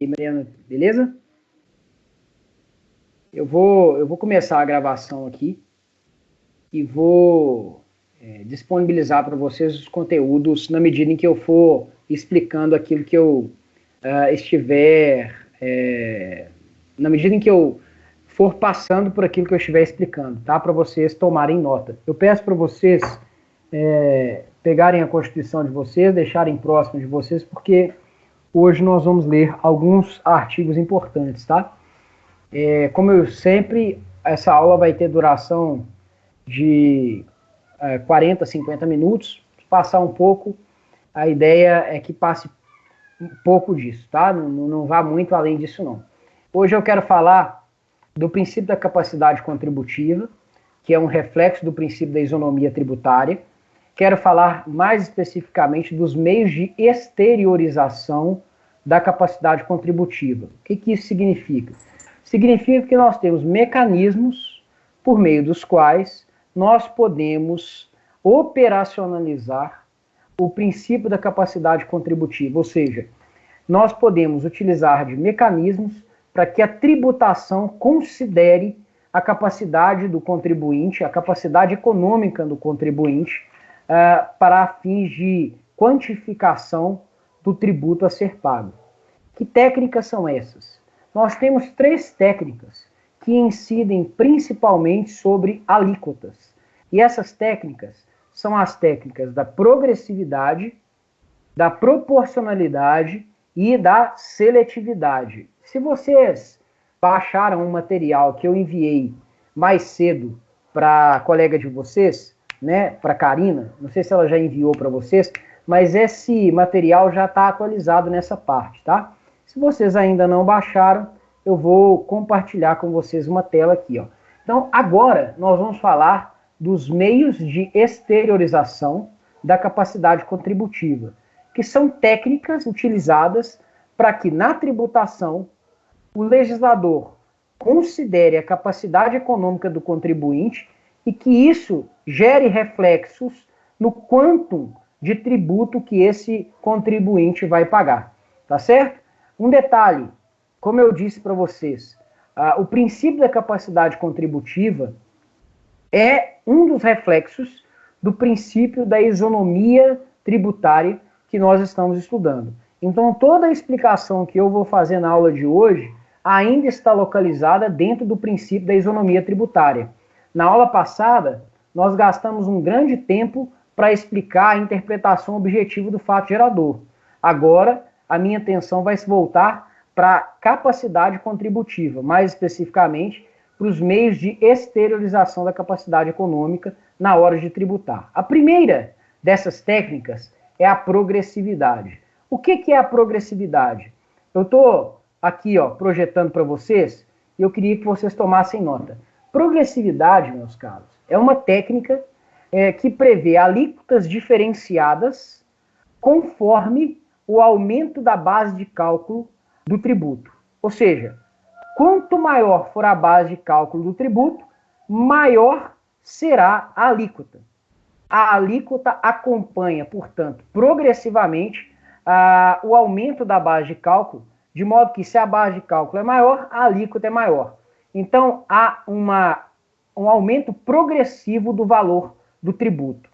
E Mariana, beleza? Eu vou começar a gravação aqui e vou disponibilizar para vocês os conteúdos na medida em que eu for explicando aquilo que eu estiver, na medida em que eu for passando por aquilo que eu estiver explicando, tá? Para vocês tomarem nota. Eu peço para vocês pegarem a Constituição de vocês, deixarem próximo de vocês, porque hoje nós vamos ler alguns artigos importantes, tá? Como eu sempre, essa aula vai ter duração de 40, 50 minutos. Se passar um pouco, a ideia é que passe um pouco disso, tá? Não vá muito além disso, não. Hoje eu quero falar do princípio da capacidade contributiva, que é um reflexo do princípio da isonomia tributária. Quero falar mais especificamente dos meios de exteriorização da capacidade contributiva. O que isso significa? Significa que nós temos mecanismos por meio dos quais nós podemos operacionalizar o princípio da capacidade contributiva, ou seja, nós podemos utilizar de mecanismos para que a tributação considere a capacidade do contribuinte, a capacidade econômica do contribuinte, para fins de quantificação do tributo a ser pago. Que técnicas são essas? Nós temos 3 técnicas que incidem principalmente sobre alíquotas. E essas técnicas são as técnicas da progressividade, da proporcionalidade e da seletividade. Se vocês baixaram um material que eu enviei mais cedo para a colega de vocês, né, para a Karina, não sei se ela já enviou para vocês, mas esse material já está atualizado nessa parte, tá? Se vocês ainda não baixaram, eu vou compartilhar com vocês uma tela aqui, ó. Então, agora nós vamos falar dos meios de exteriorização da capacidade contributiva, que são técnicas utilizadas para que na tributação o legislador considere a capacidade econômica do contribuinte e que isso gere reflexos no quantum de tributo que esse contribuinte vai pagar, tá certo? Um detalhe, como eu disse para vocês, o princípio da capacidade contributiva é um dos reflexos do princípio da isonomia tributária que nós estamos estudando. Então, toda a explicação que eu vou fazer na aula de hoje ainda está localizada dentro do princípio da isonomia tributária. Na aula passada, nós gastamos um grande tempo para explicar a interpretação objetiva do fato gerador. Agora, a minha atenção vai se voltar para a capacidade contributiva, mais especificamente para os meios de exteriorização da capacidade econômica na hora de tributar. A primeira dessas técnicas é a progressividade. O que é a progressividade? Eu estou aqui projetando para vocês e eu queria que vocês tomassem nota. Progressividade, meus caros, é uma técnica que prevê alíquotas diferenciadas conforme o aumento da base de cálculo do tributo. Ou seja, quanto maior for a base de cálculo do tributo, maior será a alíquota. A alíquota acompanha, portanto, progressivamente o aumento da base de cálculo, de modo que se a base de cálculo é maior, a alíquota é maior. Então, há um aumento progressivo do valor do tributo.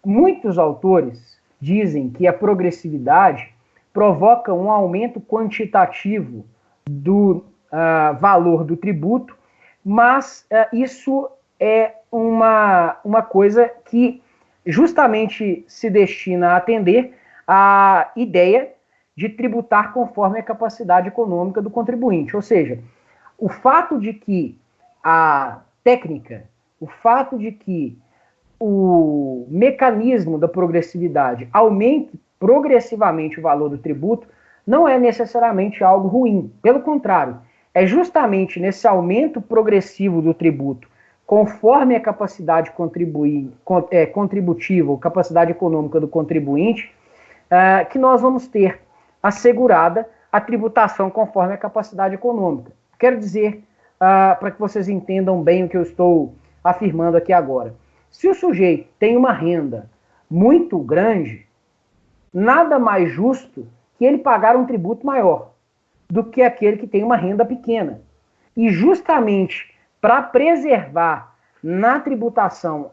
Muitos autores dizem que a progressividade provoca um aumento quantitativo do valor do tributo, mas isso é uma coisa que justamente se destina a atender à ideia de tributar conforme a capacidade econômica do contribuinte. Ou seja, o fato de que a técnica, o fato de que o mecanismo da progressividade aumente progressivamente o valor do tributo não é necessariamente algo ruim. Pelo contrário, é justamente nesse aumento progressivo do tributo, conforme a capacidade contributiva ou capacidade econômica do contribuinte, que nós vamos ter assegurada a tributação conforme a capacidade econômica. Quero dizer, para que vocês entendam bem o que eu estou afirmando aqui agora. Se o sujeito tem uma renda muito grande, nada mais justo que ele pagar um tributo maior. do que aquele que tem uma renda pequena. E justamente para preservar na tributação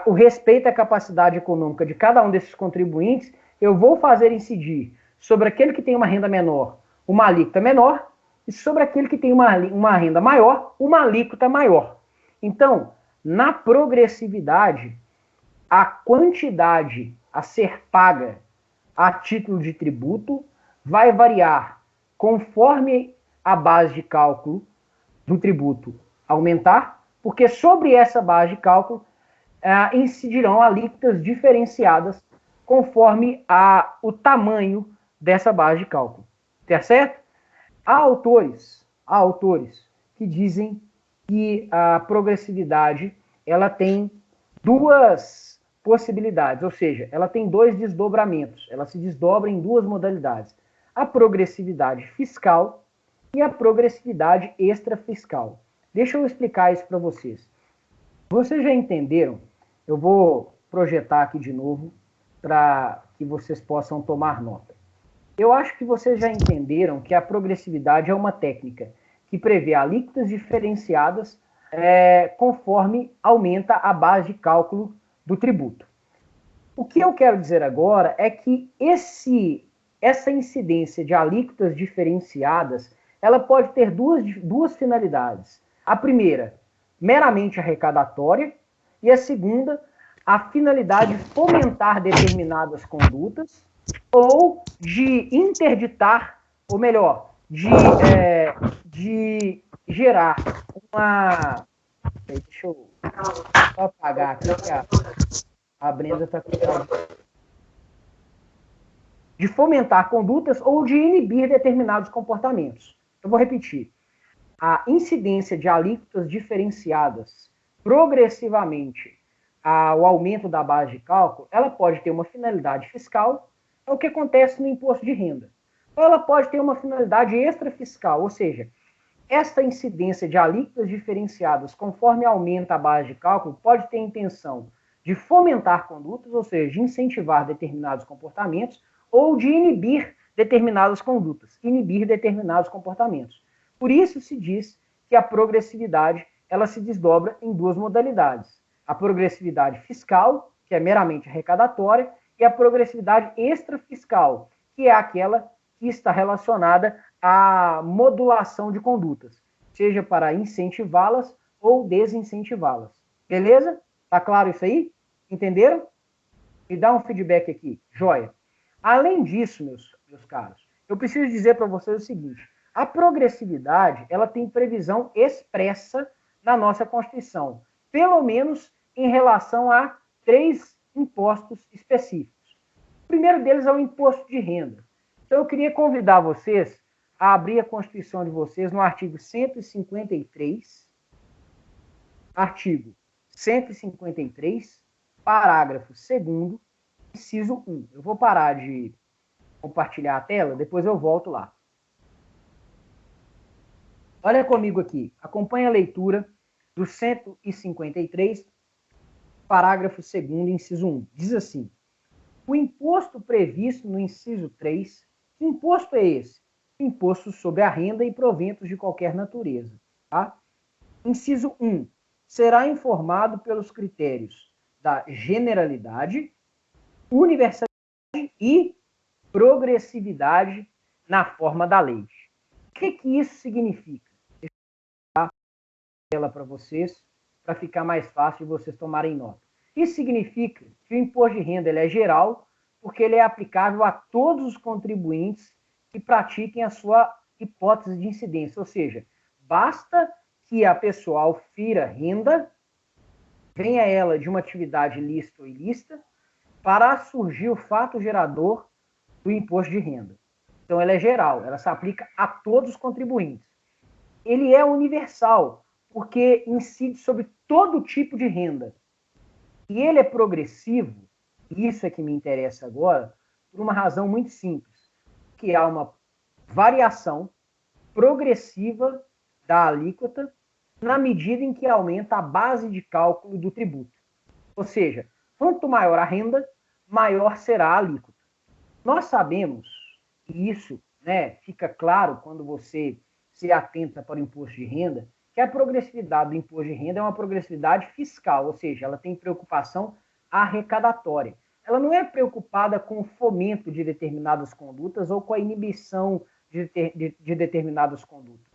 o respeito à capacidade econômica de cada um desses contribuintes, eu vou fazer incidir sobre aquele que tem uma renda menor uma alíquota menor e sobre aquele que tem uma renda maior, uma alíquota maior. Então, na progressividade, a quantidade a ser paga a título de tributo vai variar conforme a base de cálculo do tributo aumentar, porque sobre essa base de cálculo incidirão alíquotas diferenciadas conforme o tamanho dessa base de cálculo. Tá certo? Há autores que dizem que a progressividade ela tem duas possibilidades, ou seja, ela tem dois desdobramentos, ela se desdobra em duas modalidades: a progressividade fiscal e a progressividade extrafiscal. Deixa eu explicar isso para vocês. Vocês já entenderam? Eu vou projetar aqui de novo para que vocês possam tomar nota. Eu acho que vocês já entenderam que a progressividade é uma técnica que prevê alíquotas diferenciadas conforme aumenta a base de cálculo do tributo. O que eu quero dizer agora é que essa incidência de alíquotas diferenciadas, ela pode ter duas finalidades. A primeira, meramente arrecadatória, e a segunda, a finalidade de fomentar determinadas condutas ou de interditar, ou melhor, de gerar uma... Deixa eu só apagar aqui, que a Brenda está com... De fomentar condutas ou de inibir determinados comportamentos. Eu vou repetir. A incidência de alíquotas diferenciadas progressivamente ao aumento da base de cálculo, ela pode ter uma finalidade fiscal, é o que acontece no imposto de renda. Ou ela pode ter uma finalidade extrafiscal, ou seja, esta incidência de alíquotas diferenciadas conforme aumenta a base de cálculo pode ter a intenção de fomentar condutas, ou seja, de incentivar determinados comportamentos, ou de inibir determinadas condutas, inibir determinados comportamentos. Por isso se diz que a progressividade ela se desdobra em duas modalidades: a progressividade fiscal, que é meramente arrecadatória, e a progressividade extrafiscal, que é aquela que está relacionada à modulação de condutas, seja para incentivá-las ou desincentivá-las. Beleza? Tá claro isso aí? Entenderam? Me dá um feedback aqui. Joia. Além disso, meus caros, eu preciso dizer para vocês o seguinte: a progressividade ela tem previsão expressa na nossa Constituição, pelo menos em relação a 3 impostos específicos. O primeiro deles é o imposto de renda. Então, eu queria convidar vocês a abrir a Constituição de vocês no artigo 153, parágrafo 2º, inciso 1. Eu vou parar de compartilhar a tela, depois eu volto lá. Olha comigo aqui, acompanha a leitura do 153, parágrafo 2º, inciso 1. Diz assim: o imposto previsto no inciso 3, que imposto é esse? Imposto sobre a renda e proventos de qualquer natureza. Tá? Inciso 1. Será informado pelos critérios da generalidade, universalidade e progressividade na forma da lei. O que isso significa? Deixa eu dar ela para vocês, para ficar mais fácil de vocês tomarem nota. Isso significa que o imposto de renda ele é geral, porque ele é aplicável a todos os contribuintes que pratiquem a sua hipótese de incidência, ou seja, basta que a pessoa aufira renda, venha ela de uma atividade lícita ou ilícita, para surgir o fato gerador do imposto de renda. Então, ela é geral, ela se aplica a todos os contribuintes. Ele é universal, porque incide sobre todo tipo de renda. E ele é progressivo, e isso é que me interessa agora, por uma razão muito simples, que há uma variação progressiva da alíquota na medida em que aumenta a base de cálculo do tributo. Ou seja, quanto maior a renda, maior será a alíquota. Nós sabemos, e isso né, fica claro quando você se atenta para o imposto de renda, que a progressividade do imposto de renda é uma progressividade fiscal, ou seja, ela tem preocupação arrecadatória. Ela não é preocupada com o fomento de determinadas condutas ou com a inibição de determinadas condutas.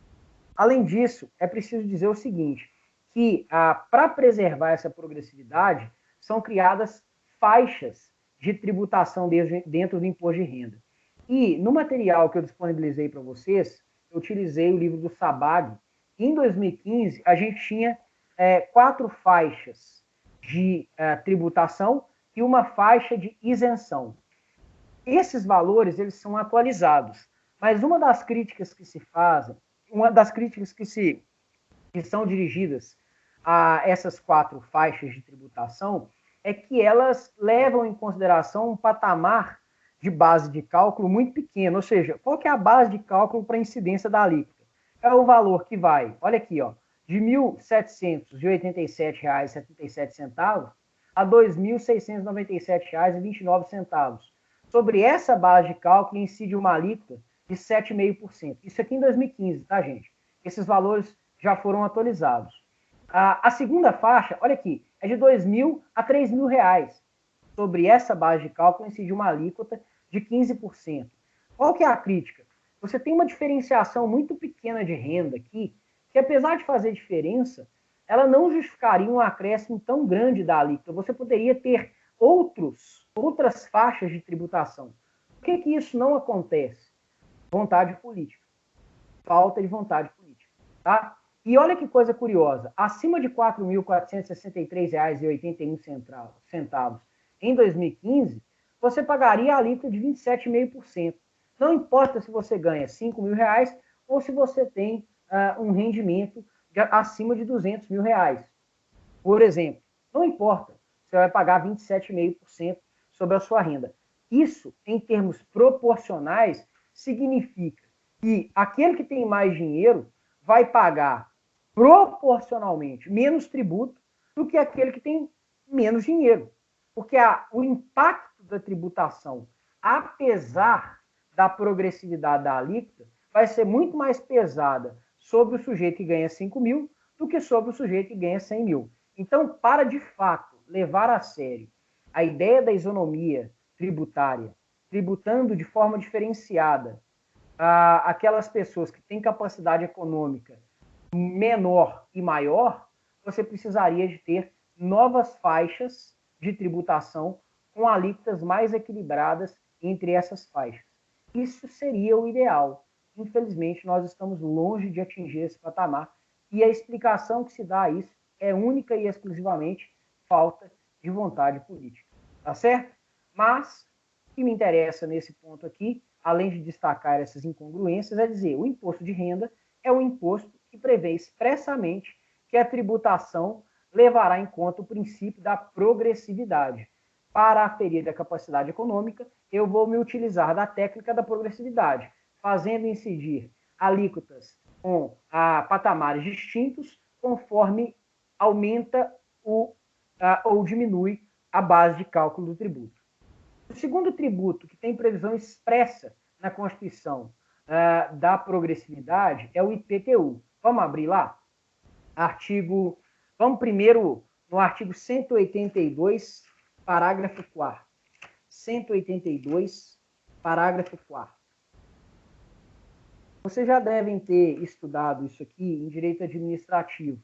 Além disso, é preciso dizer o seguinte, que para preservar essa progressividade, são criadas faixas de tributação dentro do imposto de renda. E no material que eu disponibilizei para vocês, eu utilizei o livro do Sabag. Em 2015, a gente tinha 4 faixas de tributação e uma faixa de isenção. Esses valores eles são atualizados, mas uma das críticas que se fazem, uma das críticas que são dirigidas a essas 4 faixas de tributação é que elas levam em consideração um patamar de base de cálculo muito pequeno, ou seja, qual que é a base de cálculo para a incidência da alíquota? É o valor que vai, olha aqui, ó, de R$ 1.787,77 a R$ 2.697,29. Sobre essa base de cálculo incide uma alíquota de 7,5%. Isso aqui em 2015, tá, gente? Esses valores já foram atualizados. A segunda faixa, olha aqui, é de R$ 2.000 a R$ 3.000. Sobre essa base de cálculo incide uma alíquota de 15%. Qual que é a crítica? Você tem uma diferenciação muito pequena de renda aqui, que apesar de fazer diferença, ela não justificaria um acréscimo tão grande da alíquota. Você poderia ter outras faixas de tributação. Por que isso não acontece? Vontade política. Falta de vontade política. Tá? E olha que coisa curiosa. Acima de R$ 4.463,81 em 2015, você pagaria a alíquota de 27,5%. Não importa se você ganha R$ 5.000 ou se você tem um rendimento acima de R$ 200.000. Por exemplo, não importa, você vai pagar 27,5% sobre a sua renda. Isso, em termos proporcionais, significa que aquele que tem mais dinheiro vai pagar proporcionalmente menos tributo do que aquele que tem menos dinheiro. Porque o impacto da tributação, apesar da progressividade da alíquota, vai ser muito mais pesada sobre o sujeito que ganha 5.000 do que sobre o sujeito que ganha 100.000. Então, para de fato levar a sério a ideia da isonomia tributária, tributando de forma diferenciada aquelas pessoas que têm capacidade econômica menor e maior, você precisaria de ter novas faixas de tributação com alíquotas mais equilibradas entre essas faixas. Isso seria o ideal. Infelizmente, nós estamos longe de atingir esse patamar e a explicação que se dá a isso é única e exclusivamente falta de vontade política. Tá certo? Mas o que me interessa nesse ponto aqui, além de destacar essas incongruências, é dizer o imposto de renda é um imposto que prevê expressamente que a tributação levará em conta o princípio da progressividade. Para aferir a capacidade econômica, eu vou me utilizar da técnica da progressividade, fazendo incidir alíquotas com patamares distintos conforme aumenta ou diminui a base de cálculo do tributo. O segundo tributo que tem previsão expressa na Constituição da progressividade é o IPTU. Vamos abrir lá? Vamos primeiro no artigo 182, parágrafo 4º. 182, parágrafo 4º. Vocês já devem ter estudado isso aqui em direito administrativo.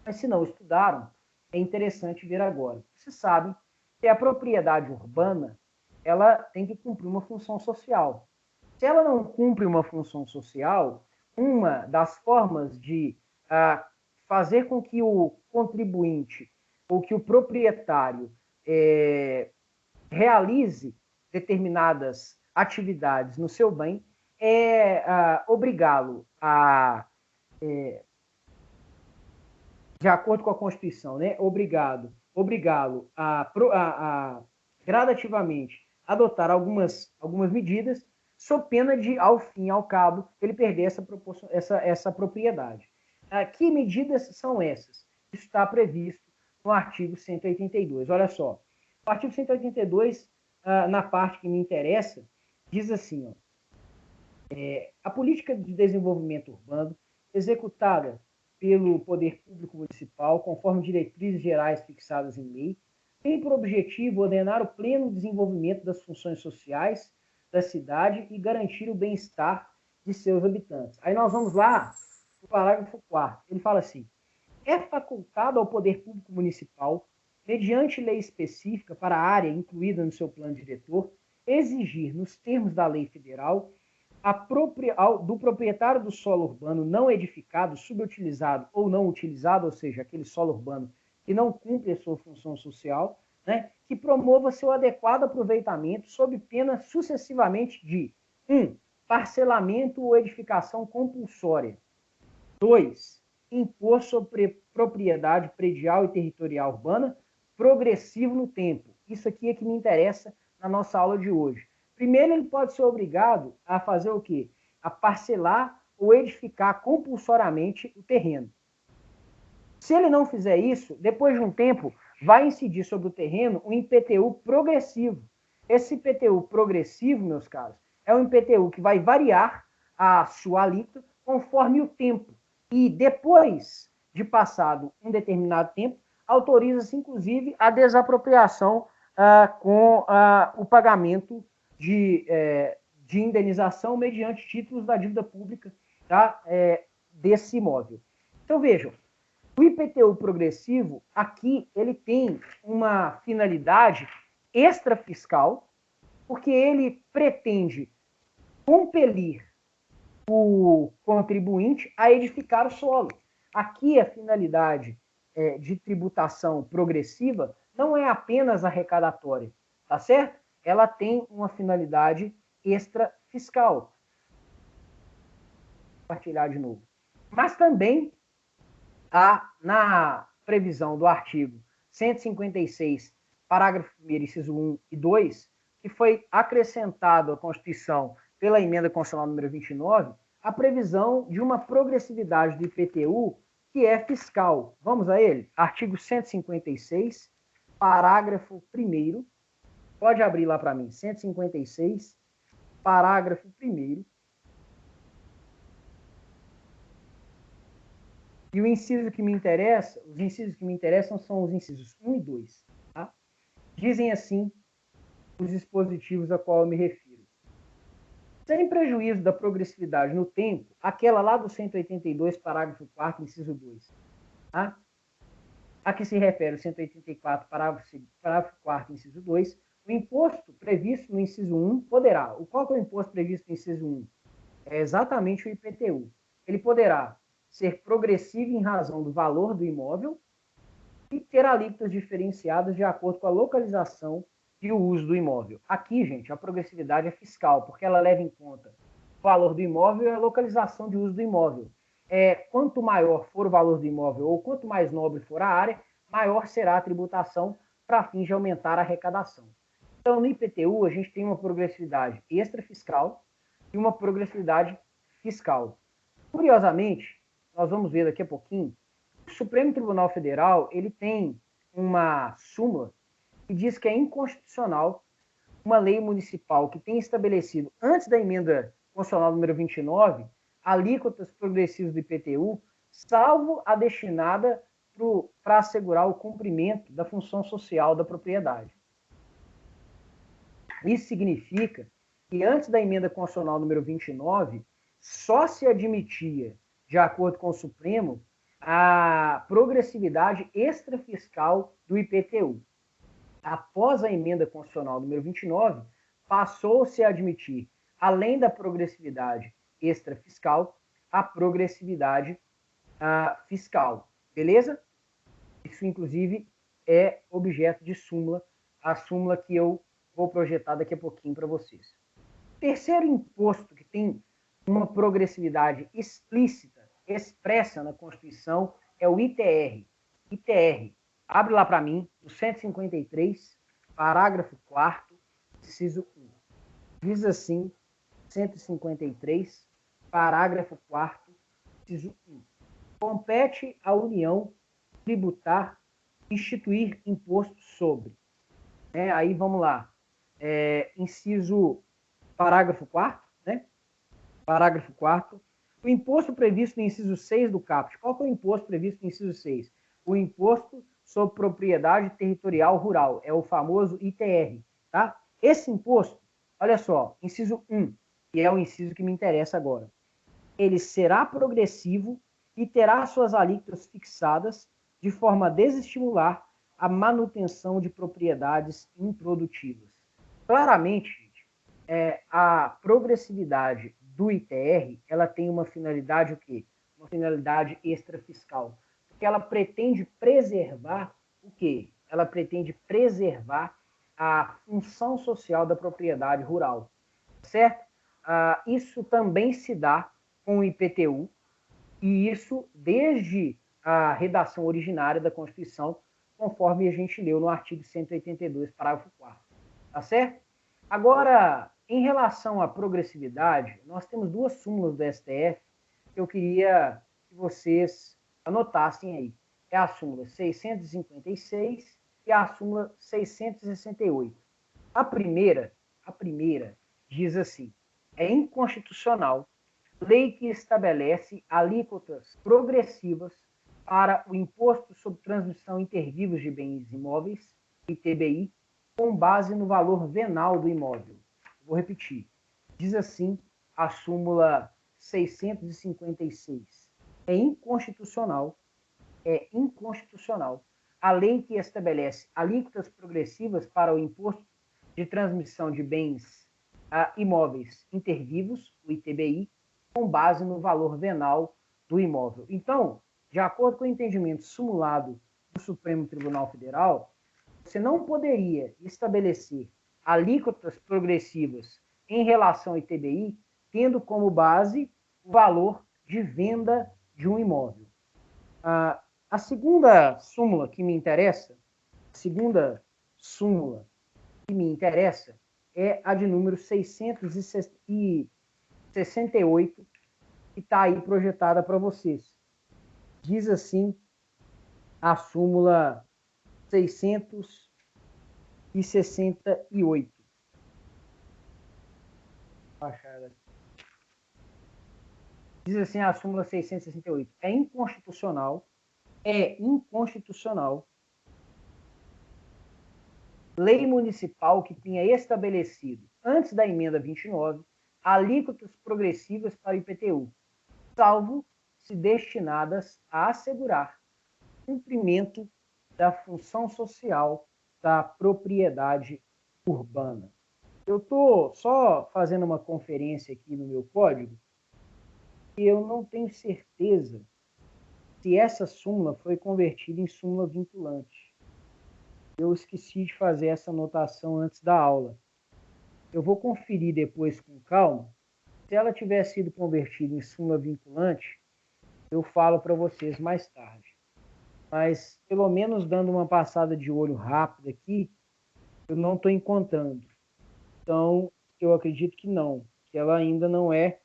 Mas se não estudaram, é interessante ver agora. Vocês sabem que a propriedade urbana ela tem que cumprir uma função social. Se ela não cumpre uma função social, uma das formas de fazer com que o contribuinte ou que o proprietário realize determinadas atividades no seu bem é obrigá-lo de acordo com a Constituição, né, obrigá-lo a gradativamente adotar algumas medidas, sob pena de, ao fim e ao cabo, ele perder essa propriedade. Que medidas são essas? Isso está previsto no artigo 182. Olha só, o artigo 182, na parte que me interessa, diz assim, ó, A política de desenvolvimento urbano, executada pelo poder público municipal, conforme diretrizes gerais fixadas em lei, tem por objetivo ordenar o pleno desenvolvimento das funções sociais da cidade e garantir o bem-estar de seus habitantes. Aí nós vamos lá para o parágrafo 4º. Ele fala assim: é facultado ao poder público municipal, mediante lei específica para a área incluída no seu plano diretor, exigir, nos termos da lei federal, do proprietário do solo urbano não edificado, subutilizado ou não utilizado, ou seja, aquele solo urbano que não cumpre a sua função social, né, que promova seu adequado aproveitamento sob pena sucessivamente de 1. Parcelamento ou edificação compulsória. 2. Imposto sobre propriedade predial e territorial urbana progressivo no tempo. Isso aqui é que me interessa na nossa aula de hoje. Primeiro, ele pode ser obrigado a fazer o quê? A parcelar ou edificar compulsoriamente o terreno. Se ele não fizer isso, depois de um tempo, vai incidir sobre o terreno um IPTU progressivo. Esse IPTU progressivo, meus caros, é um IPTU que vai variar a sua alíquota conforme o tempo. E depois de passado um determinado tempo, autoriza-se, inclusive, a desapropriação com o pagamento de indenização mediante títulos da dívida pública, tá, desse imóvel. Então, vejam, o IPTU progressivo, aqui, ele tem uma finalidade extrafiscal, porque ele pretende compelir o contribuinte a edificar o solo. Aqui, a finalidade de tributação progressiva não é apenas arrecadatória, tá certo? Ela tem uma finalidade extrafiscal. Vou compartilhar de novo. Mas também na previsão do artigo 156, parágrafo 1º, inciso 1 e 2, que foi acrescentado à Constituição pela emenda constitucional número 29, a previsão de uma progressividade do IPTU que é fiscal. Vamos a ele? Artigo 156, parágrafo 1º. Pode abrir lá para mim. 156, parágrafo 1º. E o inciso que me interessa, os incisos que me interessam são os incisos 1 e 2. Tá? Dizem assim os dispositivos a qual eu me refiro. Sem prejuízo da progressividade no tempo, aquela lá do 182, parágrafo 4º, inciso 2. Tá? A que se refere o 184, parágrafo 4º, inciso 2, o imposto previsto no inciso 1 poderá. Qual é o imposto previsto no inciso 1? É exatamente o IPTU. Ele poderá ser progressivo em razão do valor do imóvel e ter alíquotas diferenciadas de acordo com a localização e o uso do imóvel. Aqui, gente, a progressividade é fiscal, porque ela leva em conta o valor do imóvel e a localização de uso do imóvel. Quanto maior for o valor do imóvel ou quanto mais nobre for a área, maior será a tributação para fins de aumentar a arrecadação. Então, no IPTU, a gente tem uma progressividade extrafiscal e uma progressividade fiscal. Curiosamente, nós vamos ver daqui a pouquinho, o Supremo Tribunal Federal ele tem uma súmula que diz que é inconstitucional uma lei municipal que tem estabelecido, antes da emenda constitucional número 29, alíquotas progressivas do IPTU, salvo a destinada para assegurar o cumprimento da função social da propriedade. Isso significa que antes da emenda constitucional número 29, só se admitia, de acordo com o Supremo, a progressividade extrafiscal do IPTU. Após a emenda constitucional número 29, passou-se a admitir, além da progressividade extrafiscal, a progressividade fiscal. Beleza? Isso, inclusive, é objeto de súmula, a súmula que eu vou projetar daqui a pouquinho para vocês. O terceiro imposto que tem uma progressividade explícita, expressa na Constituição, é o ITR. ITR, abre lá para mim, o 153, parágrafo 4º, inciso 1. Diz assim, 153, parágrafo 4º, inciso 1. Compete à União tributar, instituir imposto sobre. Aí vamos lá. Inciso, parágrafo 4º, né? Parágrafo 4º. O imposto previsto no inciso 6 do caput. Qual que é o imposto previsto no inciso 6? O Imposto sobre Propriedade Territorial Rural. É o famoso ITR. Tá? Esse imposto, olha só, inciso 1, que é o inciso que me interessa agora. Ele será progressivo e terá suas alíquotas fixadas de forma a desestimular a manutenção de propriedades improdutivas. Claramente, gente, a progressividade do ITR, ela tem uma finalidade o quê? Uma finalidade extrafiscal. Porque ela pretende preservar o quê? Ela pretende preservar a função social da propriedade rural, certo? Isso também se dá com o IPTU, e isso desde a redação originária da Constituição, conforme a gente leu no artigo 182, parágrafo 4º. Tá certo? Agora, em relação à progressividade, nós temos duas súmulas do STF que eu queria que vocês anotassem aí. É a súmula 656 e a súmula 668. A primeira diz assim: é inconstitucional lei que estabelece alíquotas progressivas para o Imposto sobre Transmissão Intervivos de Bens Imóveis, ITBI, com base no valor venal do imóvel. Vou repetir. Diz assim a súmula 656. É inconstitucional a lei que estabelece alíquotas progressivas para o Imposto de Transmissão de Bens Imóveis Intervivos, o ITBI, com base no valor venal do imóvel. Então, de acordo com o entendimento sumulado do Supremo Tribunal Federal, você não poderia estabelecer alíquotas progressivas em relação ao ITBI, tendo como base o valor de venda de um imóvel. A segunda súmula que me interessa, é a de número 668, que está aí projetada para vocês. Diz assim a súmula 668. Diz assim a súmula 668. É inconstitucional lei municipal que tenha estabelecido, antes da emenda 29, alíquotas progressivas para o IPTU, salvo se destinadas a assegurar o cumprimento da função social da propriedade urbana. Eu estou só fazendo uma conferência aqui no meu código e eu não tenho certeza se essa súmula foi convertida em súmula vinculante. Eu esqueci de fazer essa anotação antes da aula. Eu vou conferir depois com calma. Se ela tiver sido convertida em súmula vinculante, eu falo para vocês mais tarde. Mas, pelo menos dando uma passada de olho rápida aqui, eu não estou encontrando. Então, eu acredito que não, que ela ainda não é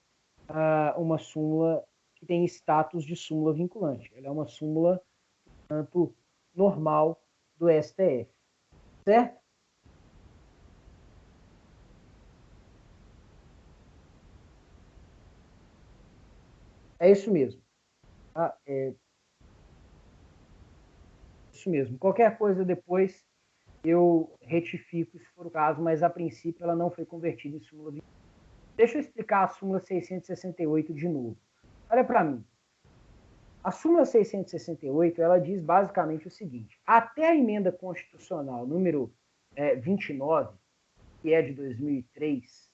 uma súmula que tem status de súmula vinculante. Ela é uma súmula, portanto, normal do STF. Certo? É isso mesmo. Isso mesmo. Qualquer coisa depois eu retifico se for o caso, mas a princípio ela não foi convertida em súmula vinculante. Deixa eu explicar a súmula 668 de novo. Olha para mim. A súmula 668, ela diz basicamente o seguinte: até a emenda constitucional número 29, que é de 2003,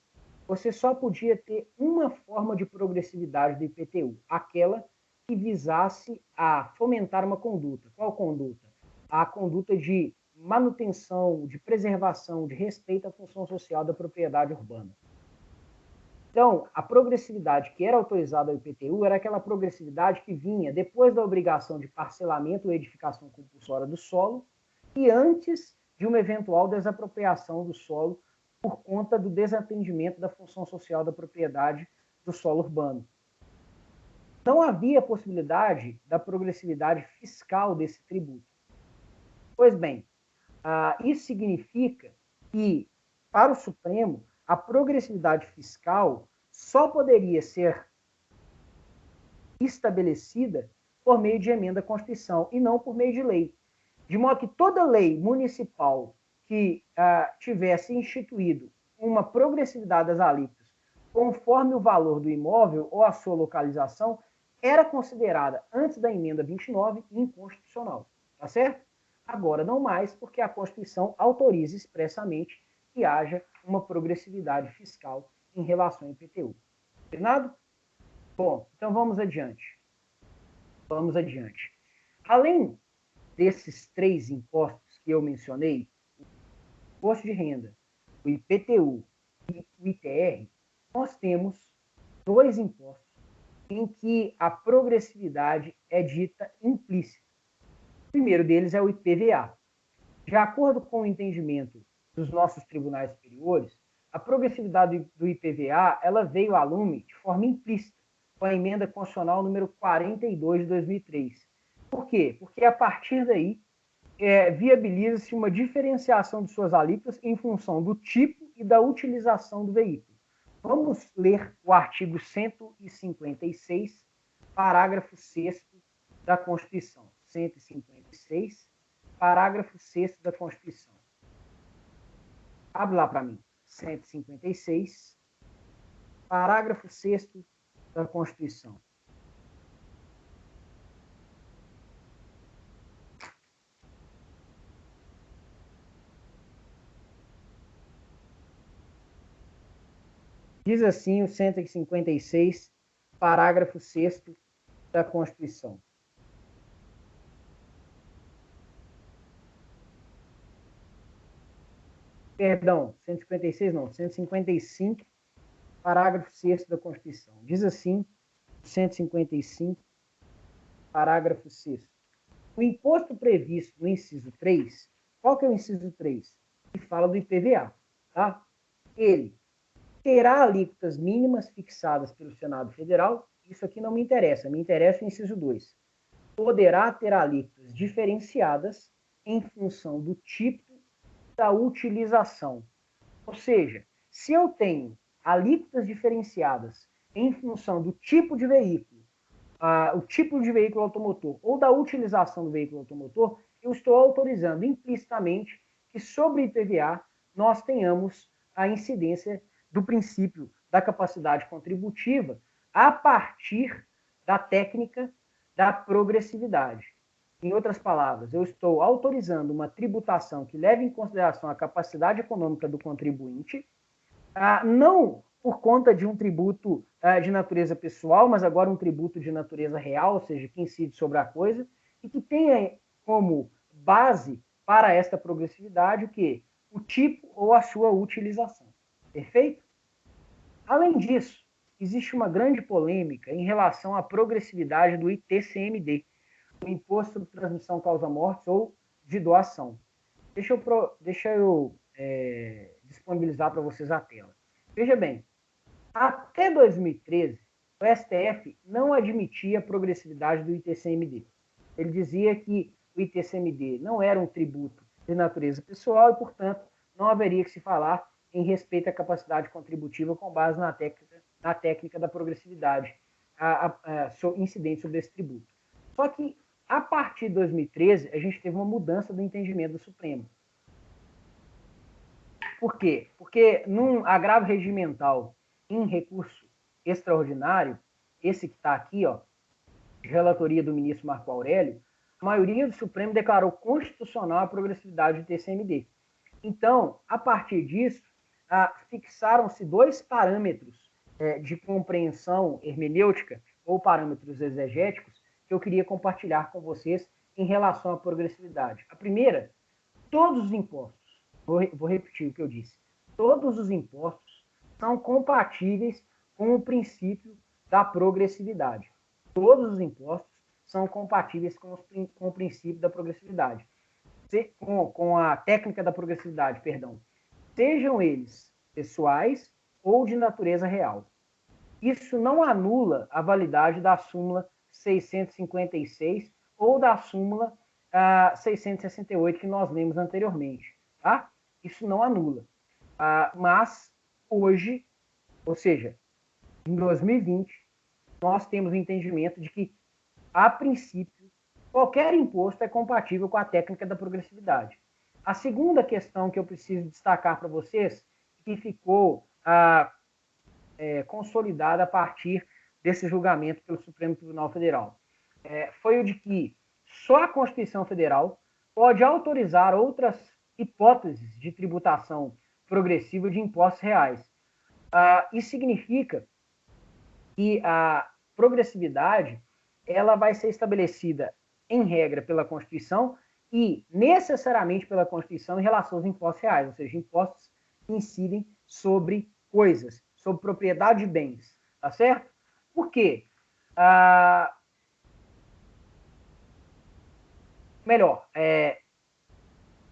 você só podia ter uma forma de progressividade do IPTU, aquela que visasse a fomentar uma conduta. Qual conduta? A conduta de manutenção, de preservação, de respeito à função social da propriedade urbana. Então, a progressividade que era autorizada ao IPTU era aquela progressividade que vinha depois da obrigação de parcelamento ou edificação compulsória do solo e antes de uma eventual desapropriação do solo por conta do desatendimento da função social da propriedade do solo urbano. Não havia possibilidade da progressividade fiscal desse tributo. Pois bem, isso significa que, para o Supremo, a progressividade fiscal só poderia ser estabelecida por meio de emenda à Constituição e não por meio de lei. De modo que toda lei municipal que tivesse instituído uma progressividade das alíquotas conforme o valor do imóvel ou a sua localização era considerada, antes da emenda 29, inconstitucional. Tá certo? Agora não mais, porque a Constituição autoriza expressamente que haja uma progressividade fiscal em relação ao IPTU. Combinado? Bom, então vamos adiante. Vamos adiante. Além desses 3 impostos que eu mencionei, o imposto de renda, o IPTU e o ITR, nós temos 2 impostos em que a progressividade é dita implícita. O primeiro deles é o IPVA. De acordo com o entendimento dos nossos tribunais superiores, a progressividade do IPVA ela veio a lume de forma implícita, com a emenda constitucional número 42 de 2003. Por quê? Porque a partir daí viabiliza-se uma diferenciação de suas alíquotas em função do tipo e da utilização do veículo. Vamos ler o artigo 156, parágrafo 6º da Constituição. 156, parágrafo 6º da Constituição. Abre lá para mim. 156, parágrafo 6º da Constituição. Diz assim o 156, parágrafo 6º da Constituição. Perdão, 156 não, 155, parágrafo 6º da Constituição. Diz assim, 155, parágrafo 6º. O imposto previsto no inciso 3, qual que é o inciso 3? Que fala do IPVA, tá? Ele terá alíquotas mínimas fixadas pelo Senado Federal, isso aqui não me interessa o inciso 2. Poderá ter alíquotas diferenciadas em função do tipo da utilização. Ou seja, se eu tenho alíquotas diferenciadas em função do tipo de veículo, o tipo de veículo automotor ou da utilização do veículo automotor, eu estou autorizando implicitamente que sobre o IPVA nós tenhamos a incidência do princípio da capacidade contributiva a partir da técnica da progressividade. Em outras palavras, eu estou autorizando uma tributação que leve em consideração a capacidade econômica do contribuinte, não por conta de um tributo de natureza pessoal, mas agora um tributo de natureza real, ou seja, que incide sobre a coisa, e que tenha como base para esta progressividade o quê? O tipo ou a sua utilização. Perfeito? Além disso, existe uma grande polêmica em relação à progressividade do ITCMD, o Imposto sobre Transmissão Causa-Mortes ou de doação. Deixa eu disponibilizar para vocês a tela. Veja bem, até 2013, o STF não admitia a progressividade do ITCMD. Ele dizia que o ITCMD não era um tributo de natureza pessoal e, portanto, não haveria que se falar em respeito à capacidade contributiva com base na técnica da progressividade incidente sobre esse tributo. Só que, a partir de 2013, a gente teve uma mudança do entendimento do Supremo. Por quê? Porque num agravo regimental em recurso extraordinário, esse que está aqui, ó, de relatoria do ministro Marco Aurélio, a maioria do Supremo declarou constitucional a progressividade do TCMD. Então, a partir disso, fixaram-se 2 parâmetros de compreensão hermenêutica ou parâmetros exegéticos que eu queria compartilhar com vocês em relação à progressividade. A primeira, todos os impostos, vou repetir o que eu disse, todos os impostos são compatíveis com o princípio da progressividade. Todos os impostos são compatíveis com o princípio da progressividade. Com a técnica da progressividade, perdão. Sejam eles pessoais ou de natureza real. Isso não anula a validade da súmula 656 ou da súmula 668 que nós lemos anteriormente. Tá? Isso não anula. Mas hoje, ou seja, em 2020, nós temos o entendimento de que, a princípio, qualquer imposto é compatível com a técnica da progressividade. A segunda questão que eu preciso destacar para vocês, que ficou consolidada a partir desse julgamento pelo Supremo Tribunal Federal, foi o de que só a Constituição Federal pode autorizar outras hipóteses de tributação progressiva de impostos reais. Isso significa que a progressividade ela vai ser estabelecida, em regra, pela Constituição e necessariamente pela Constituição em relação aos impostos reais, ou seja, impostos que incidem sobre coisas, sobre propriedade de bens, tá certo? Por quê?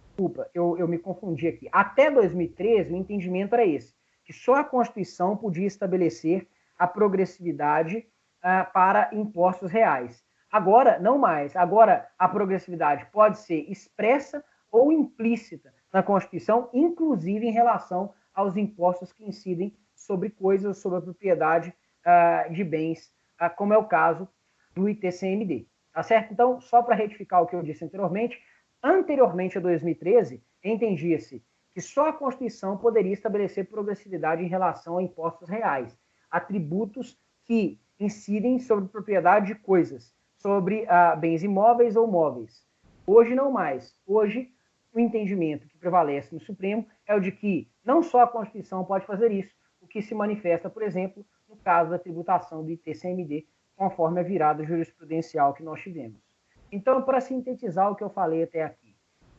Desculpa, eu me confundi aqui. Até 2013, o entendimento era esse, que só a Constituição podia estabelecer a progressividade para impostos reais. Agora, não mais. Agora, a progressividade pode ser expressa ou implícita na Constituição, inclusive em relação aos impostos que incidem sobre coisas, sobre a propriedade de bens, como é o caso do ITCMD. Tá certo? Então, só para retificar o que eu disse anteriormente a 2013, entendia-se que só a Constituição poderia estabelecer progressividade em relação a impostos reais, a tributos que incidem sobre propriedade de coisas, sobre bens imóveis ou móveis. Hoje não mais. Hoje, o entendimento que prevalece no Supremo é o de que não só a Constituição pode fazer isso, o que se manifesta, por exemplo, no caso da tributação do ITCMD, conforme a virada jurisprudencial que nós tivemos. Então, para sintetizar o que eu falei até aqui,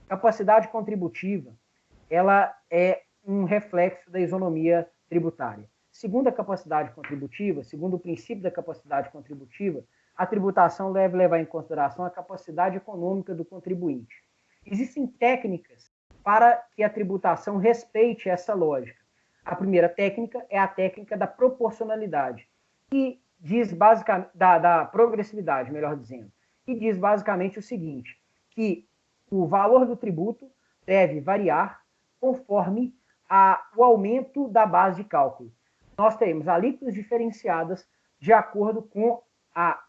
capacidade contributiva, ela é um reflexo da isonomia tributária. Segundo a capacidade contributiva, segundo o princípio da capacidade contributiva, a tributação deve levar em consideração a capacidade econômica do contribuinte. Existem técnicas para que a tributação respeite essa lógica. A primeira técnica é a técnica da proporcionalidade, que diz basicamente, da progressividade, melhor dizendo, que diz basicamente o seguinte, que o valor do tributo deve variar conforme o aumento da base de cálculo. Nós temos alíquotas diferenciadas de acordo com a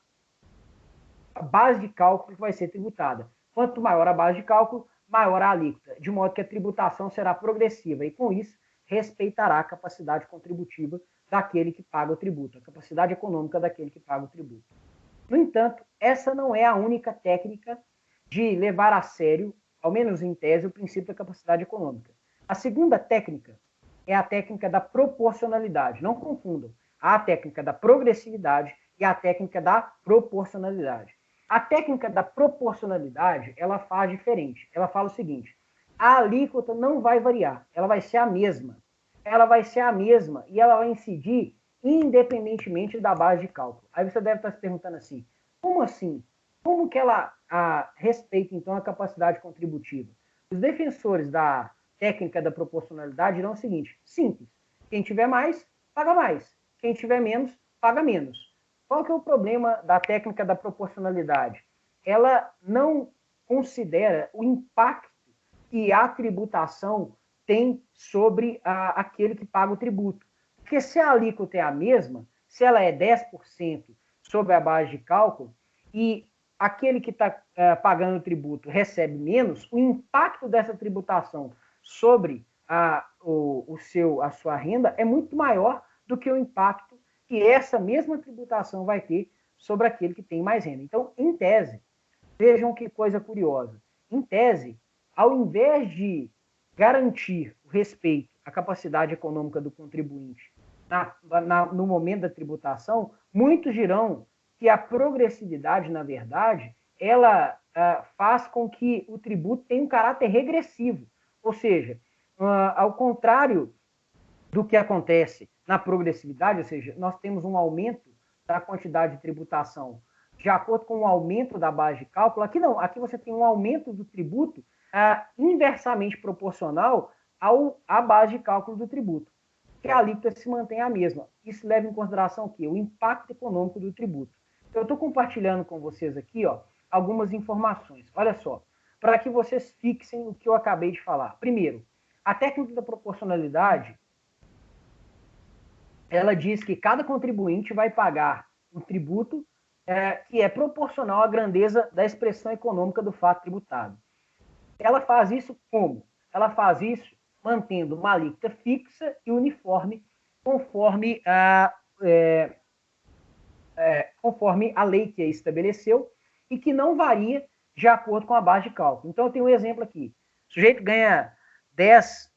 base de cálculo que vai ser tributada. Quanto maior a base de cálculo, maior a alíquota, de modo que a tributação será progressiva e, com isso, respeitará a capacidade contributiva daquele que paga o tributo, a capacidade econômica daquele que paga o tributo. No entanto, essa não é a única técnica de levar a sério, ao menos em tese, o princípio da capacidade econômica. A segunda técnica é a técnica da proporcionalidade. Não confundam. Há a técnica da progressividade e a técnica da proporcionalidade. A técnica da proporcionalidade, ela faz diferente. Ela fala o seguinte, a alíquota não vai variar, ela vai ser a mesma. Ela vai ser a mesma e ela vai incidir independentemente da base de cálculo. Aí você deve estar se perguntando assim, como assim? Como que ela respeita, então, a capacidade contributiva? Os defensores da técnica da proporcionalidade dirão o seguinte, simples, quem tiver mais, paga mais. Quem tiver menos, paga menos. Qual que é o problema da técnica da proporcionalidade? Ela não considera o impacto que a tributação tem sobre aquele que paga o tributo. Porque se a alíquota é a mesma, se ela é 10% sobre a base de cálculo, e aquele que está pagando o tributo recebe menos, o impacto dessa tributação sobre a sua renda é muito maior do que o impacto que essa mesma tributação vai ter sobre aquele que tem mais renda. Então, em tese, vejam que coisa curiosa. Em tese, ao invés de garantir o respeito à capacidade econômica do contribuinte no momento da tributação, muitos dirão que a progressividade, na verdade, ela faz com que o tributo tenha um caráter regressivo. Ou seja, ao contrário do que acontece na progressividade, ou seja, nós temos um aumento da quantidade de tributação de acordo com o aumento da base de cálculo. Aqui não, aqui você tem um aumento do tributo inversamente proporcional à base de cálculo do tributo, que a alíquota se mantém a mesma. Isso leva em consideração o quê? O impacto econômico do tributo. Eu estou compartilhando com vocês aqui algumas informações. Olha só, para que vocês fixem o que eu acabei de falar. Primeiro, a técnica da proporcionalidade ela diz que cada contribuinte vai pagar um tributo que é proporcional à grandeza da expressão econômica do fato tributado. Ela faz isso como? Ela faz isso mantendo uma alíquota fixa e uniforme conforme a lei que a estabeleceu e que não varia de acordo com a base de cálculo. Então, eu tenho um exemplo aqui. O sujeito ganha 10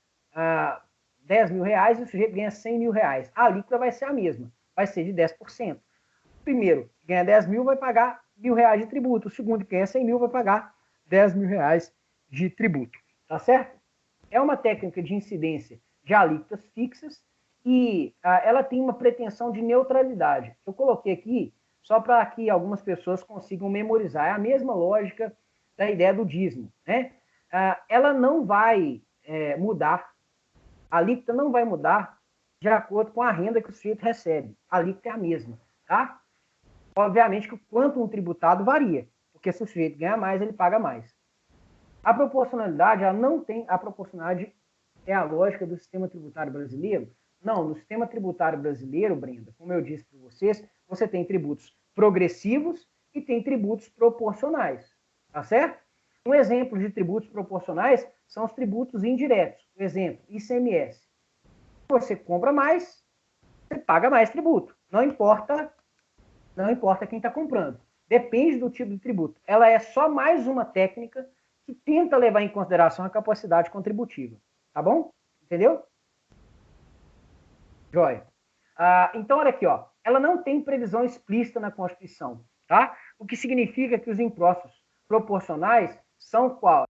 mil reais e o sujeito ganha 100 mil reais. A alíquota vai ser a mesma, vai ser de 10%. O primeiro que ganha 10 mil vai pagar R$ 1.000 de tributo. O segundo que ganha 100 mil vai pagar R$ 10.000 de tributo. Tá certo? É uma técnica de incidência de alíquotas fixas e ela tem uma pretensão de neutralidade. Eu coloquei aqui só para que algumas pessoas consigam memorizar. É a mesma lógica da ideia do dízimo. Né? Ela não vai mudar, a alíquota não vai mudar de acordo com a renda que o sujeito recebe. A alíquota é a mesma. Tá? Obviamente que o quantum tributado varia, porque se o sujeito ganha mais, ele paga mais. A proporcionalidade, ela não tem... A proporcionalidade é a lógica do sistema tributário brasileiro? Não, no sistema tributário brasileiro, Brenda, como eu disse para vocês, você tem tributos progressivos e tem tributos proporcionais, tá certo? Um exemplo de tributos proporcionais são os tributos indiretos. Por exemplo, ICMS. Você compra mais, você paga mais tributo. Não importa quem está comprando. Depende do tipo de tributo. Ela é só mais uma técnica que tenta levar em consideração a capacidade contributiva. Tá bom? Entendeu? Joia. Então, olha aqui, ó. Ela não tem previsão explícita na Constituição, tá? O que significa que os impostos proporcionais são quais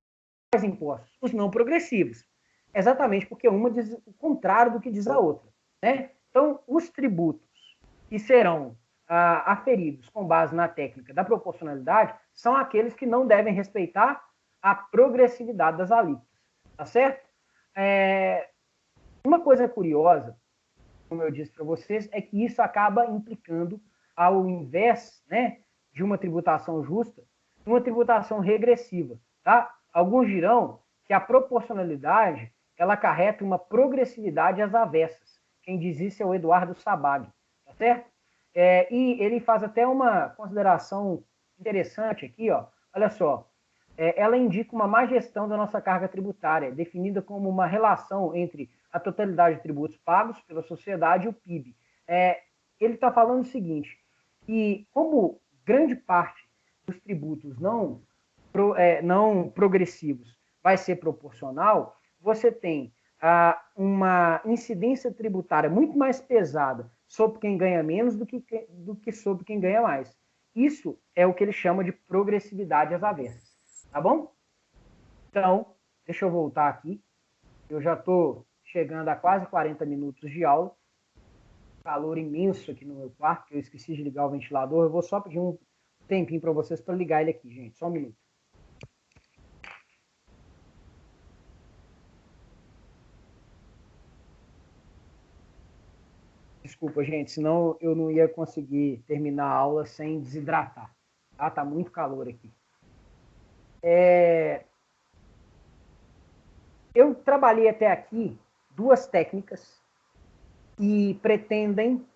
impostos? Os não progressivos. Exatamente porque uma diz o contrário do que diz a outra, né? Então, os tributos que serão aferidos com base na técnica da proporcionalidade são aqueles que não devem respeitar a progressividade das alíquotas, tá certo? Uma coisa curiosa, como eu disse para vocês, é que isso acaba implicando, ao invés, né, de uma tributação justa, uma tributação regressiva, tá? Alguns dirão que a proporcionalidade ela acarreta uma progressividade às avessas. Quem diz isso é o Eduardo Sabag, tá certo? E ele faz até uma consideração interessante aqui, ó. Olha só, ela indica uma má gestão da nossa carga tributária, definida como uma relação entre a totalidade de tributos pagos pela sociedade e o PIB. Ele está falando o seguinte, que como grande parte dos tributos não progressivos vai ser proporcional, você tem uma incidência tributária muito mais pesada sobre quem ganha menos do que sobre quem ganha mais. Isso é o que ele chama de progressividade às avessas. Tá bom? Então, deixa eu voltar aqui. Eu já estou chegando a quase 40 minutos de aula. Calor imenso aqui no meu quarto, que eu esqueci de ligar o ventilador. Eu vou só pedir um tempinho para vocês para ligar ele aqui, gente. Só um minuto. Desculpa, gente, senão eu não ia conseguir terminar a aula sem desidratar. Tá muito calor aqui. Eu trabalhei até aqui duas técnicas que pretendem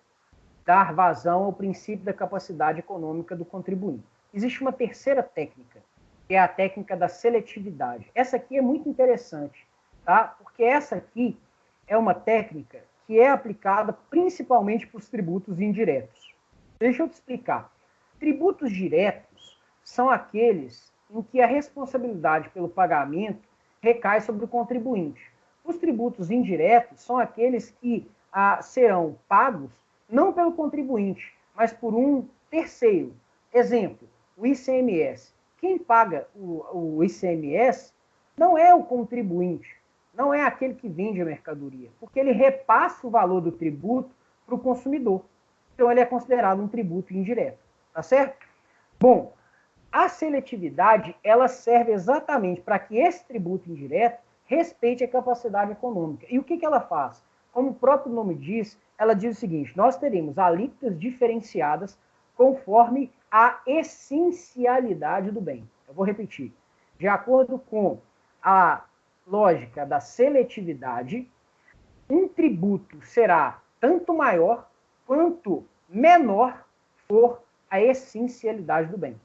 dar vazão ao princípio da capacidade econômica do contribuinte. Existe uma terceira técnica, que é a técnica da seletividade. Essa aqui é muito interessante, tá? Porque essa aqui é uma técnica que é aplicada principalmente para os tributos indiretos. Deixa eu te explicar. Tributos diretos são aqueles em que a responsabilidade pelo pagamento recai sobre o contribuinte. Os tributos indiretos são aqueles que serão pagos não pelo contribuinte, mas por um terceiro. Exemplo, o ICMS. Quem paga o ICMS não é o contribuinte, não é aquele que vende a mercadoria, porque ele repassa o valor do tributo para o consumidor. Então, ele é considerado um tributo indireto, tá certo? Bom, a seletividade, ela serve exatamente para que esse tributo indireto respeite a capacidade econômica. E o que ela faz? Como o próprio nome diz, ela diz o seguinte, nós teremos alíquotas diferenciadas conforme a essencialidade do bem. Eu vou repetir. De acordo com a lógica da seletividade, um tributo será tanto maior quanto menor for a essencialidade do bem.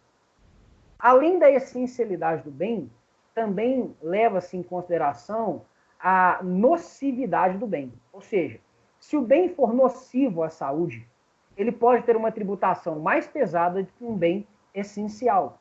Além da essencialidade do bem, também leva-se em consideração a nocividade do bem. Ou seja, se o bem for nocivo à saúde, ele pode ter uma tributação mais pesada do que um bem essencial.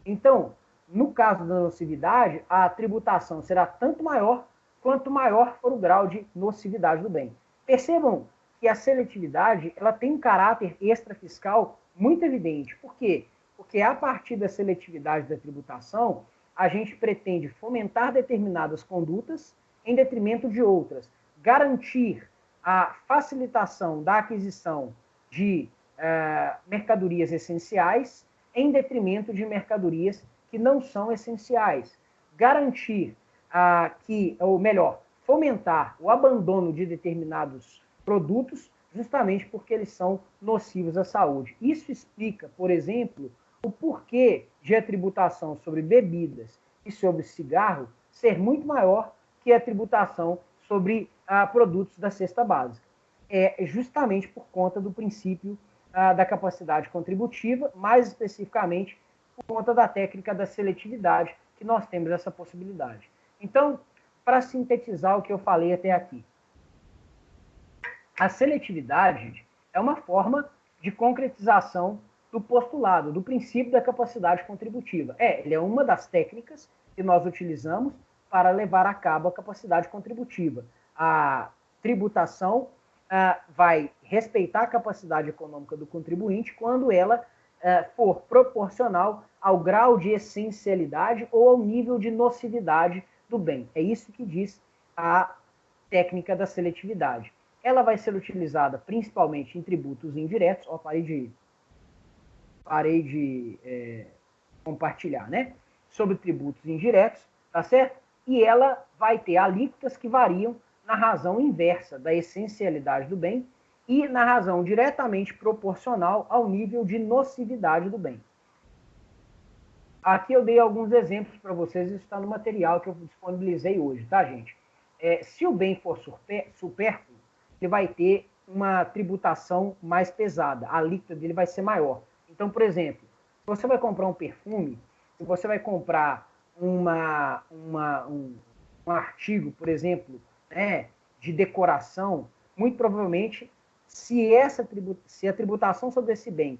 Então, no caso da nocividade, a tributação será tanto maior quanto maior for o grau de nocividade do bem. Percebam que a seletividade ela tem um caráter extrafiscal muito evidente. Por quê? Porque a partir da seletividade da tributação, a gente pretende fomentar determinadas condutas em detrimento de outras, garantir a facilitação da aquisição de mercadorias essenciais em detrimento de mercadorias que não são essenciais, garantir fomentar o abandono de determinados produtos justamente porque eles são nocivos à saúde. Isso explica, por exemplo, o porquê de a tributação sobre bebidas e sobre cigarro ser muito maior que a tributação sobre produtos da cesta básica. É justamente por conta do princípio da capacidade contributiva, mais especificamente por conta da técnica da seletividade, que nós temos essa possibilidade. Então, para sintetizar o que eu falei até aqui, a seletividade é uma forma de concretização do postulado, do princípio da capacidade contributiva. Ele é uma das técnicas que nós utilizamos para levar a cabo a capacidade contributiva. A tributação vai respeitar a capacidade econômica do contribuinte quando ela for proporcional ao grau de essencialidade ou ao nível de nocividade do bem. É isso que diz a técnica da seletividade. Ela vai ser utilizada principalmente em tributos indiretos. Parei de compartilhar, né? Sobre tributos indiretos, tá certo? E ela vai ter alíquotas que variam na razão inversa da essencialidade do bem e na razão diretamente proporcional ao nível de nocividade do bem. Aqui eu dei alguns exemplos para vocês, isso está no material que eu disponibilizei hoje, tá, gente? Se o bem for supérfluo, ele vai ter uma tributação mais pesada, a alíquota dele vai ser maior. Então, por exemplo, se você vai comprar um perfume, se você vai comprar um artigo, por exemplo, de decoração, muito provavelmente, se a tributação sobre esse bem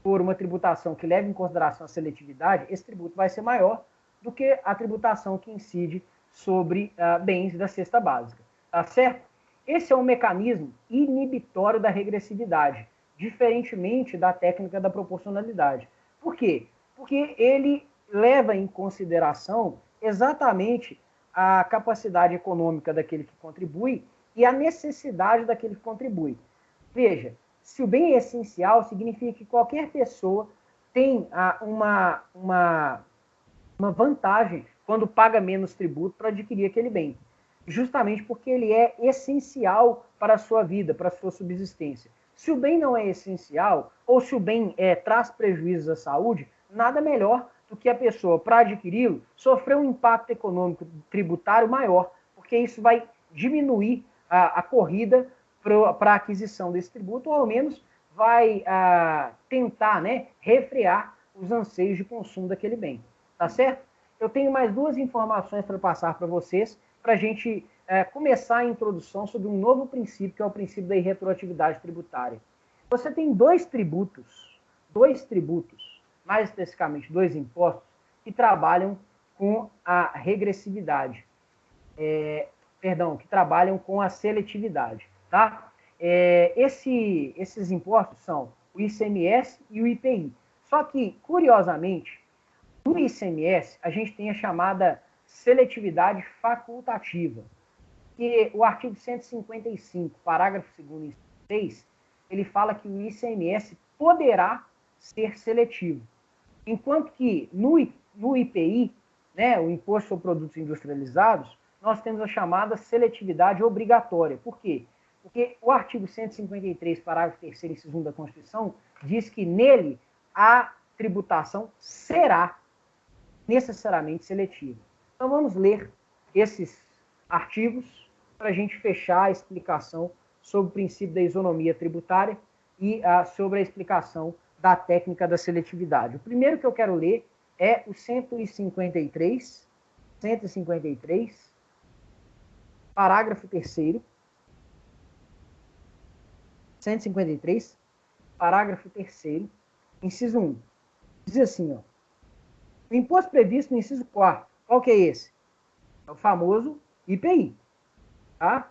for uma tributação que leva em consideração a seletividade, esse tributo vai ser maior do que a tributação que incide sobre bens da cesta básica. Tá certo? Esse é um mecanismo inibitório da regressividade, diferentemente da técnica da proporcionalidade. Por quê? Porque ele leva em consideração exatamente a capacidade econômica daquele que contribui e a necessidade daquele que contribui. Veja, se o bem é essencial, significa que qualquer pessoa tem uma vantagem quando paga menos tributo para adquirir aquele bem, justamente porque ele é essencial para a sua vida, para a sua subsistência. Se o bem não é essencial, ou se o bem traz prejuízos à saúde, nada melhor do que a pessoa, para adquiri-lo, sofrer um impacto econômico tributário maior, porque isso vai diminuir a corrida para a aquisição desse tributo, ou ao menos vai tentar refrear os anseios de consumo daquele bem. Tá certo? Eu tenho mais duas informações para passar para vocês, para a gente começar a introdução sobre um novo princípio, que é o princípio da irretroatividade tributária. Você tem dois tributos, mais especificamente dois impostos, que trabalham com a regressividade, que trabalham com a seletividade. Tá? Esses impostos são o ICMS e o IPI. Só que, curiosamente, no ICMS, a gente tem a chamada seletividade facultativa, que o artigo 155, parágrafo 2º e 6, ele fala que o ICMS poderá ser seletivo. Enquanto que no IPI, o Imposto sobre Produtos Industrializados, nós temos a chamada seletividade obrigatória. Por quê? Porque o artigo 153, parágrafo 3º e 2º da Constituição, diz que nele a tributação será necessariamente seletiva. Então vamos ler esses artigos para a gente fechar a explicação sobre o princípio da isonomia tributária e sobre a explicação da técnica da seletividade. O primeiro que eu quero ler é o 153, parágrafo 3º, 153, parágrafo 3º, inciso 1. Diz assim, ó, o imposto previsto no inciso 4º, qual que é esse? É o famoso IPI. Tá?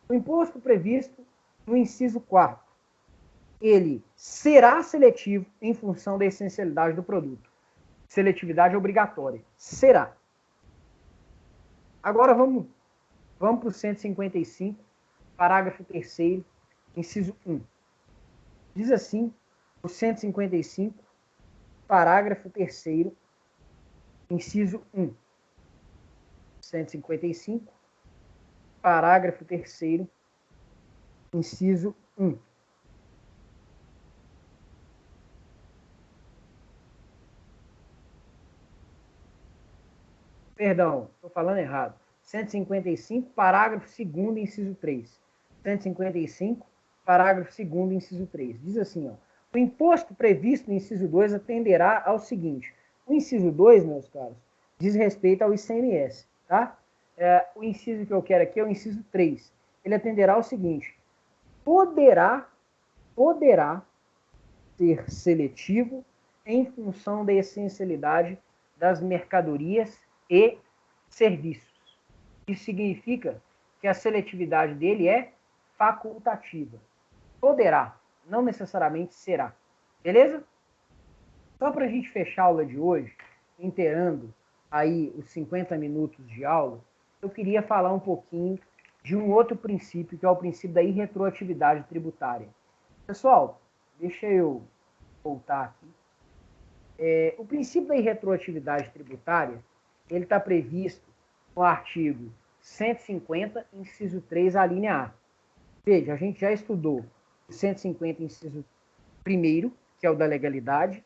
O imposto previsto no inciso 4º, ele será seletivo em função da essencialidade do produto. Seletividade obrigatória. Será. Agora vamos para o 155, parágrafo 3º, inciso 1. Diz assim, o 155, parágrafo 3º, inciso 1. 155, parágrafo 3º, inciso 1. Perdão, estou falando errado. 155, parágrafo 2º, inciso 3. 155, parágrafo 2º, inciso 3. Diz assim, ó, o imposto previsto no inciso 2 atenderá ao seguinte. O inciso 2, meus caros, diz respeito ao ICMS, tá? O inciso que eu quero aqui é o inciso 3. Ele atenderá ao seguinte. Poderá ser seletivo em função da essencialidade das mercadorias e serviços. Isso significa que a seletividade dele é facultativa. Poderá, não necessariamente será. Beleza? Só para a gente fechar a aula de hoje, inteirando aí os 50 minutos de aula, eu queria falar um pouquinho de um outro princípio, que é o princípio da irretroatividade tributária. Pessoal, deixa eu voltar aqui. O princípio da irretroatividade tributária, ele está previsto no artigo 150, inciso 3, a linha A. Veja, a gente já estudou o 150, inciso 1º, que é o da legalidade.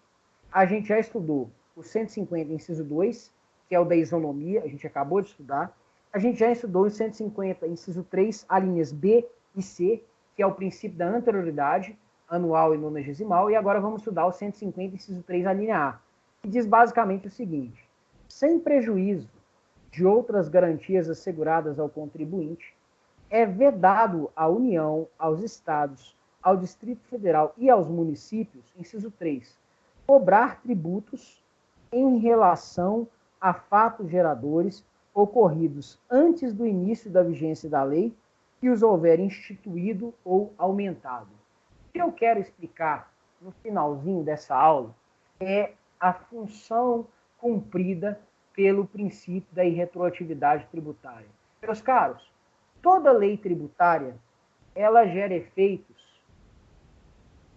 A gente já estudou o 150, inciso 2, que é o da isonomia, a gente acabou de estudar. A gente já estudou o 150, inciso 3, a linhas B e C, que é o princípio da anterioridade, anual e nonagesimal, e agora vamos estudar o 150, inciso 3, a linha A, que diz basicamente o seguinte: sem prejuízo de outras garantias asseguradas ao contribuinte, é vedado à União, aos Estados, ao Distrito Federal e aos municípios, inciso 3, cobrar tributos em relação a fatos geradores ocorridos antes do início da vigência da lei que os houver instituído ou aumentado. O que eu quero explicar no finalzinho dessa aula é a função cumprida pelo princípio da irretroatividade tributária. Meus caros, toda lei tributária, ela gera efeitos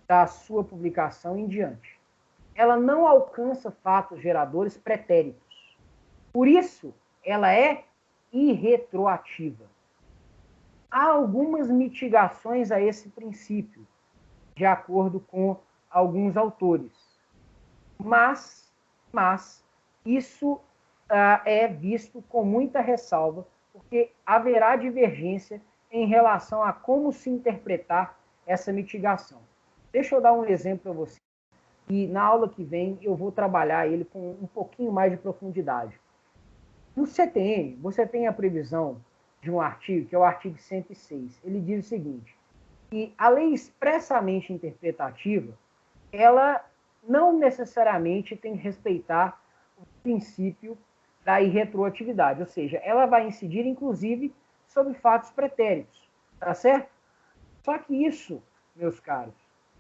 da sua publicação em diante. Ela não alcança fatos geradores pretéritos. Por isso, ela é irretroativa. Há algumas mitigações a esse princípio, de acordo com alguns autores. Mas isso é visto com muita ressalva, porque haverá divergência em relação a como se interpretar essa mitigação. Deixa eu dar um exemplo para você, e na aula que vem eu vou trabalhar ele com um pouquinho mais de profundidade. No CTN, você tem a previsão de um artigo, que é o artigo 106. Ele diz o seguinte, que a lei expressamente interpretativa, ela não necessariamente tem que respeitar o princípio da irretroatividade, ou seja, ela vai incidir, inclusive, sobre fatos pretéritos, tá certo? Só que isso, meus caros,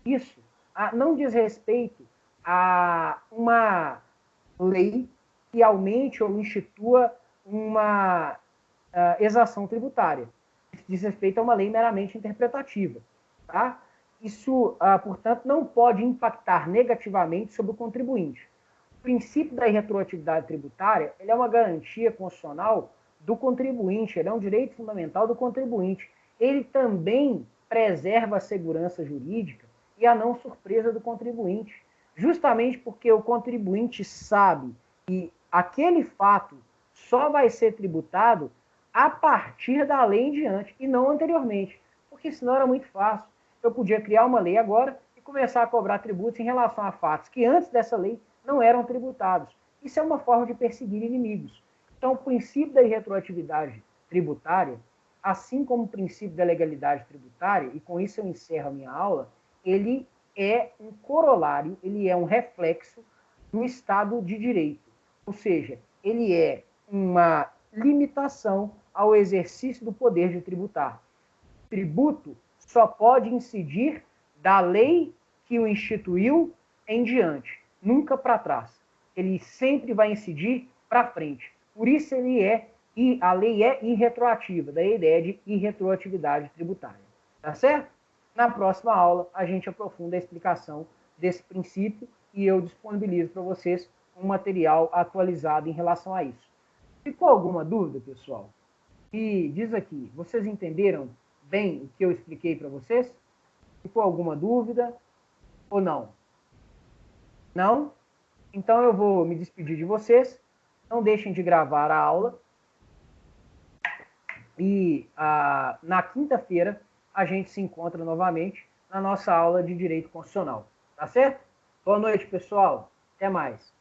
isso não diz respeito a uma lei que aumente ou institua uma exação tributária. Isso diz respeito a uma lei meramente interpretativa, tá? Isso, portanto, não pode impactar negativamente sobre o contribuinte. O princípio da irretroatividade tributária, ele é uma garantia constitucional do contribuinte, ele é um direito fundamental do contribuinte. Ele também preserva a segurança jurídica e a não surpresa do contribuinte, justamente porque o contribuinte sabe que aquele fato só vai ser tributado a partir da lei em diante e não anteriormente. Por porque senão era muito fácil. Eu podia criar uma lei agora e começar a cobrar tributos em relação a fatos que antes dessa lei não eram tributados. Isso é uma forma de perseguir inimigos. Então, o princípio da irretroatividade tributária, assim como o princípio da legalidade tributária, e com isso eu encerro a minha aula, ele é um corolário, ele é um reflexo do Estado de Direito. Ou seja, ele é uma limitação ao exercício do poder de tributar. Tributo só pode incidir da lei que o instituiu em diante, nunca para trás. Ele sempre vai incidir para frente. Por isso a lei é irretroativa, daí a ideia de irretroatividade tributária. Tá certo? Na próxima aula, a gente aprofunda a explicação desse princípio e eu disponibilizo para vocês um material atualizado em relação a isso. Ficou alguma dúvida, pessoal? E diz aqui, vocês entenderam bem o que eu expliquei para vocês? Ficou alguma dúvida ou não? Não? Então eu vou me despedir de vocês. Não deixem de gravar a aula. E na quinta-feira a gente se encontra novamente na nossa aula de Direito Constitucional. Tá certo? Boa noite, pessoal. Até mais.